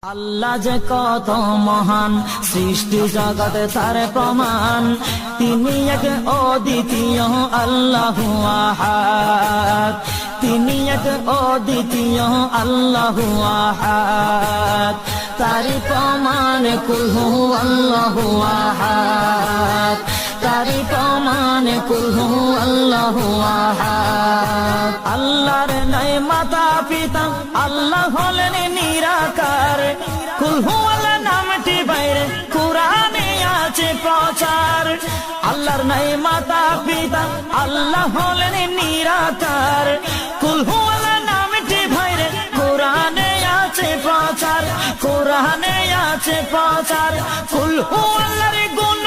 আল্লাহ যে কত মহান, সৃষ্টি জগতে তার প্রমাণ। তিনি এক অদ্বিতীয় আল্লাহু আহাদ, তিনি এক অদ্বিতীয় আল্লাহু আহাদ। তারি প্রমাণ কুল হু আল্লাহু আহাদ, তারি প্রমাণ কুল হু আল্লাহু আহাদ। আল্লাহর নাই মাতা পিতা, আল্লাহ হলেন নিরাকার। কুল হু আল্লাহ নামটি বাইরে কুরআনে আছে প্রচার। আল্লাহর নাই মাতা পিতা, আল্লাহ হলেন নিরাকার। কুল হু আল্লাহ নামটি বাইরে কুরআনে আছে প্রচার, কুরআনে আছে প্রচার। কুল হু আল্লাহর গুণ